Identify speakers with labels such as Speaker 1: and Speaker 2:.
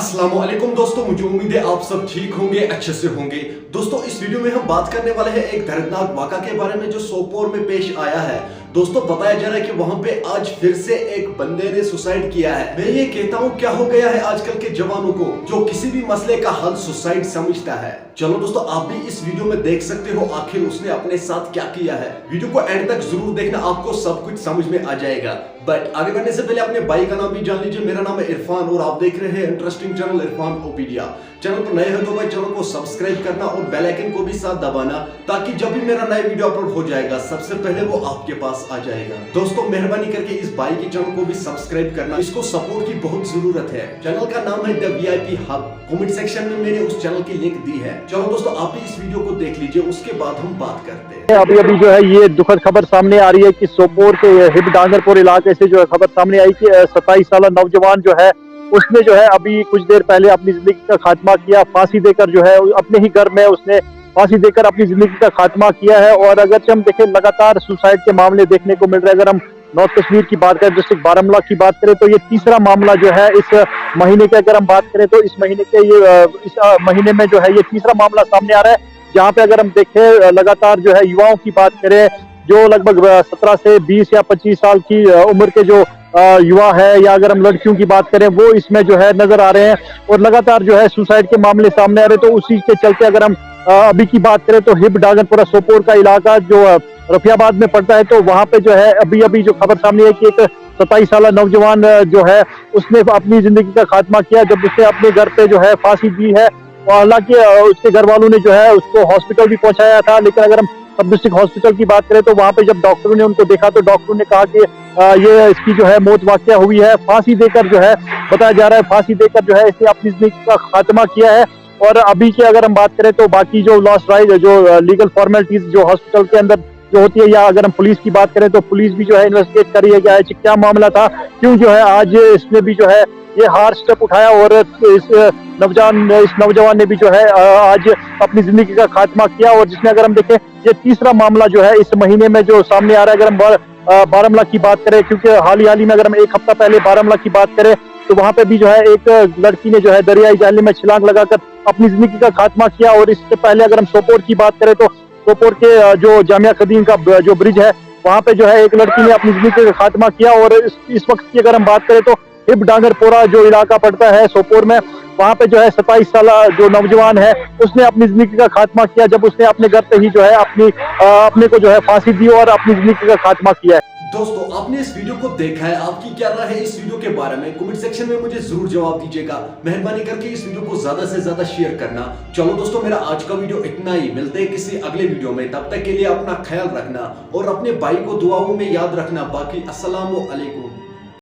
Speaker 1: अस्सलामुअलैकुम दोस्तों, मुझे उम्मीद है आप सब ठीक होंगे, अच्छे से होंगे। दोस्तों, इस वीडियो में हम बात करने वाले हैं एक दर्दनाक वाक़ा के बारे में जो सोपोर में पेश आया है। दोस्तों, बताया जा रहा है कि वहां पे आज फिर से एक बंदे ने सुसाइड किया है। मैं ये कहता हूँ, क्या हो गया है आजकल के जवानों को जो किसी भी मसले का हल सुसाइड समझता है। चलो दोस्तों, आप भी इस वीडियो में देख सकते हो आखिर उसने अपने साथ क्या किया है। वीडियो को एंड तक जरूर देखना, आपको सब कुछ समझ में आ जाएगा। बट आगे बढ़ने से पहले अपने भाई का नाम भी जान लीजिए। मेरा नाम है इरफान और आप देख रहे हैं इंटरेस्टिंग चैनल इरफान ओपीडिया। चैनल पर नए हो तो भाई चैनल को सब्सक्राइब करना और बेल आइकन को भी साथ दबाना, ताकि जब भी मेरा नया वीडियो अपलोड हो जाएगा सबसे पहले वो आपके पास आ जाएगा। दोस्तों, मेहरबानी करके इस भाई के चैनल को भी सब्सक्राइब करना, इसको सपोर्ट की बहुत जरूरत है। चैनल का नाम है the VIP hub. Comment section में मैंने उस चैनल की लिंक दी है। चलो दोस्तों, आप भी इस वीडियो को देख लीजिए, उसके बाद हम बात करते हैं।
Speaker 2: अभी जो है ये दुखद खबर सामने आ रही है कि सोपोर के हिब डांगरपुर इलाके से जो है खबर सामने आई कि 27 साल नौजवान जो है उसने जो है अभी कुछ देर पहले अपनी जिंदगी का खात्मा किया। फांसी देकर जो है अपने ही घर में उसने फांसी देकर अपनी जिंदगी का खात्मा किया है। और अगर हम देखें, लगातार सुसाइड के मामले देखने को मिल रहे हैं। अगर हम नॉर्थ कश्मीर की बात करें, डिस्ट्रिक्ट बारामूला की बात करें, तो ये तीसरा मामला जो है इस महीने के, अगर हम बात करें तो इस महीने में जो है ये तीसरा मामला सामने आ रहा है, जहाँ पे अगर हम देखें लगातार जो है युवाओं की बात करें, जो लगभग 17 से 20 या 25 साल की उम्र के जो युवा है, या अगर हम लड़कियों की बात करें, वो इसमें जो है नजर आ रहे हैं। और लगातार जो है सुसाइड के मामले सामने आ रहे हैं। तो उसी के चलते अगर हम अभी की बात करें तो हिब डांगरपुरा सोपोर का इलाका जो रफियाबाद में पड़ता है, तो वहां पे जो है अभी जो खबर सामने है कि एक 27 साल नौजवान जो है उसने अपनी जिंदगी का खात्मा किया जब उसने अपने घर पे जो है फांसी दी है। और हालांकि उसके घर वालों ने जो है उसको हॉस्पिटल भी पहुंचाया था, लेकिन अगर हम सब डिस्ट्रिक्ट हॉस्पिटल की बात करें तो वहां पे जब डॉक्टरों ने उनको देखा तो डॉक्टरों ने कहा कि ये इसकी जो है मौत वाकया हुई है। फांसी देकर जो है बताया जा रहा है, फांसी देकर जो है इसने अपनी जिंदगी का खात्मा किया है। और अभी की अगर हम बात करें तो बाकी जो लास्ट राइट जो लीगल फॉर्मेलिटीज जो हॉस्पिटल के अंदर जो होती है, या अगर हम पुलिस की बात करें तो पुलिस भी जो है इन्वेस्टिगेट कर रही है कि क्या मामला था, क्यों जो है आज इसने भी जो है ये हार्ड स्टेप उठाया और इस नौजवान ने भी जो है आज अपनी जिंदगी का खात्मा किया। और जिसमें अगर हम देखें, ये तीसरा मामला जो है इस महीने में जो सामने आ रहा है। अगर हम बारामूला की बात करें, क्योंकि हाल ही में अगर हम एक हफ्ता पहले बारामूला की बात करें तो वहां पे भी जो है एक लड़की ने जो है दरियाई जाली में छलांग लगाकर अपनी जिंदगी का खात्मा किया। और इससे पहले अगर हम सोपोर की बात करें तो सोपोर के जो जामिया कदीम का जो ब्रिज है, वहां पे जो है एक लड़की ने अपनी जिंदगी का खात्मा किया। और इस वक्त की अगर हम बात करें तो हिब डांगरपुरा जो इलाका पड़ता है सोपोर में, वहां पे जो है 27 साल जो नौजवान है उसने अपनी जिंदगी का खात्मा किया जब उसने अपने घर पे ही जो है अपने को जो है फांसी दी और अपनी जिंदगी का खात्मा किया है।
Speaker 1: दोस्तों, आपने इस वीडियो को देखा है, आपकी क्या राय है इस वीडियो के बारे में? कमेंट सेक्शन में मुझे जरूर जवाब दीजिएगा। मेहरबानी करके इस वीडियो को ज्यादा से ज्यादा शेयर करना। चलो दोस्तों, मेरा आज का वीडियो इतना ही। मिलते हैं किसी अगले वीडियो में, तब तक के लिए अपना ख्याल रखना और अपने भाई को दुआओं में याद रखना। बाकी अस्सलामु अलैकुम।